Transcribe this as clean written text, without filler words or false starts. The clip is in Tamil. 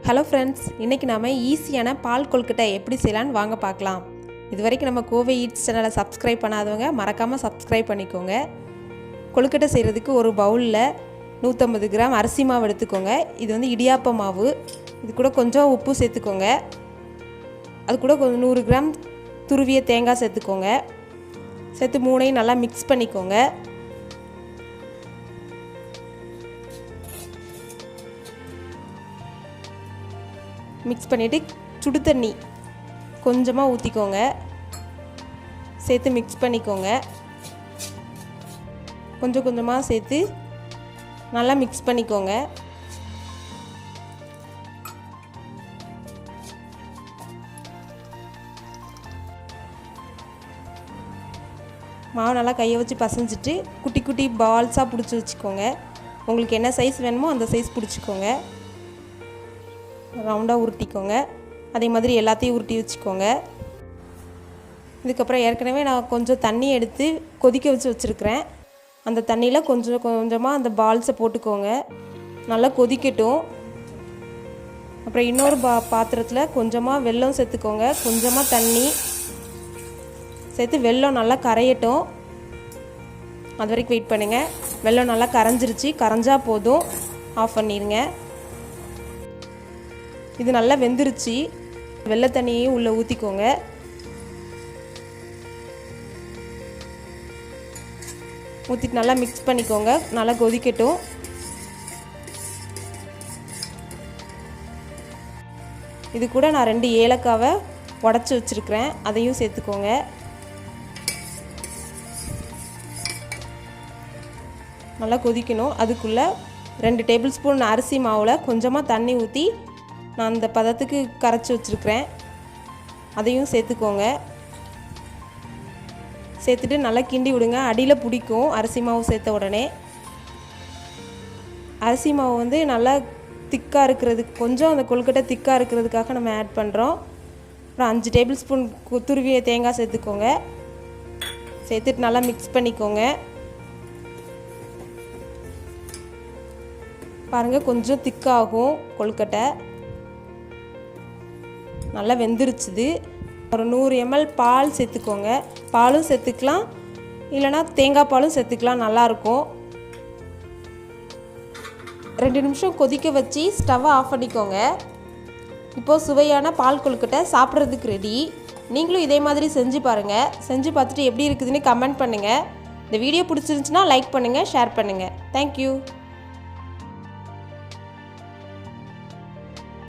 ஹலோ ஃப்ரெண்ட்ஸ், இன்றைக்கி நாம் ஈஸியான பால் கொழுக்கட்டை எப்படி செய்யலான்னு வாங்க பார்க்கலாம். இது வரைக்கும் நம்ம கோவை ஈட்ஸ் சேனலை சப்ஸ்கிரைப் பண்ணாதவங்க மறக்காமல் சப்ஸ்கிரைப் பண்ணிக்கோங்க. கொழுக்கட்டை செய்கிறதுக்கு ஒரு பவுலில் 150 கிராம் அரிசி மாவு எடுத்துக்கோங்க. இது வந்து இடியாப்ப மாவு. இது கூட கொஞ்சம் உப்பு சேர்த்துக்கோங்க. அது கூட கொஞ்சம் 100 கிராம் துருவிய தேங்காய் சேர்த்துக்கோங்க. சேர்த்து மூணையும் நல்லா மிக்ஸ் பண்ணிக்கோங்க. மிக்ஸ் பண்ணிவிட்டு சுடு தண்ணி கொஞ்சமாக ஊற்றிக்கோங்க. சேர்த்து மிக்ஸ் பண்ணிக்கோங்க. கொஞ்சம் கொஞ்சமாக சேர்த்து நல்லா மிக்ஸ் பண்ணிக்கோங்க. மாவு நல்லா கையை வச்சு பசைஞ்சிட்டு குட்டி குட்டி பால்ஸாக பிடிச்சி வச்சுக்கோங்க. உங்களுக்கு என்ன சைஸ் வேணுமோ அந்த சைஸ் பிடிச்சிக்கோங்க. ரவுண்டாக உருட்டிக்கோங்க. அதே மாதிரி எல்லாத்தையும் உருட்டி வச்சுக்கோங்க. இதுக்கப்புறம் ஏற்கனவே நான் கொஞ்சம் தண்ணி எடுத்து கொதிக்க வச்சு வச்சுருக்கிறேன். அந்த தண்ணியில் கொஞ்சம் கொஞ்சமாக அந்த பால்ஸை போட்டுக்கோங்க. நல்லா கொதிக்கட்டும். அப்புறம் இன்னொரு பாத்திரத்தில் கொஞ்சமாக வெல்லம் சேர்த்துக்கோங்க. கொஞ்சமாக தண்ணி சேர்த்து வெல்லம் நல்லா கரையட்டும். அது வரைக்கும் வெயிட் பண்ணுங்கள். வெல்லம் நல்லா கரைஞ்சிருச்சு. கரைஞ்சா போதும், ஆஃப் பண்ணிடுங்க. இது நல்லா வெந்துருச்சு. வெள்ளை தண்ணியையும் உள்ளே ஊற்றிக்கோங்க. ஊற்றிட்டு நல்லா மிக்ஸ் பண்ணிக்கோங்க. நல்லா கொதிக்கட்டும். இது கூட நான் 2 ஏலக்காவை உடச்சி வச்சுருக்கிறேன். அதையும் சேர்த்துக்கோங்க. நல்லா கொதிக்கணும். அதுக்குள்ளே 2 டேபிள் ஸ்பூன் அரிசி மாவில் கொஞ்சமாக தண்ணி ஊற்றி நான் அந்த பதத்துக்கு கரைச்சி வச்சுருக்கிறேன். அதையும் சேர்த்துக்கோங்க. சேர்த்துட்டு நல்லா கிண்டி விடுங்க. அடியில் பிடிக்கும் அரிசி மாவு சேர்த்த உடனே. அரிசி மாவு வந்து நல்லா திக்காக இருக்கிறதுக்கு, கொஞ்சம் அந்த கொழுக்கட்டை திக்காக இருக்கிறதுக்காக நம்ம ஆட் பண்ணுறோம். அப்புறம் 5 டேபிள் ஸ்பூன் துருவிய தேங்காய் சேர்த்துக்கோங்க. சேர்த்துட்டு நல்லா மிக்ஸ் பண்ணிக்கோங்க. பாருங்கள், கொஞ்சம் திக்காகும் கொழுக்கட்டை. நல்லா வெந்துருச்சுது. ஒரு 100 ml பால் சேர்த்துக்கோங்க. பாலும் சேர்த்துக்கலாம், இல்லைனா தேங்காய் பாலும் சேர்த்துக்கலாம். நல்லாயிருக்கும். 2 நிமிஷம் கொதிக்க வச்சு ஸ்டவ்வை ஆஃப் பண்ணிக்கோங்க. இப்போது சுவையான பால் கொழுக்கட்டை சாப்பிட்றதுக்கு ரெடி. நீங்களும் இதே மாதிரி செஞ்சு பாருங்கள். செஞ்சு பார்த்துட்டு எப்படி இருக்குதுன்னு கமெண்ட் பண்ணுங்கள். இந்த வீடியோ பிடிச்சிருந்துச்சுன்னா லைக் பண்ணுங்கள், ஷேர் பண்ணுங்கள். தேங்க்யூ.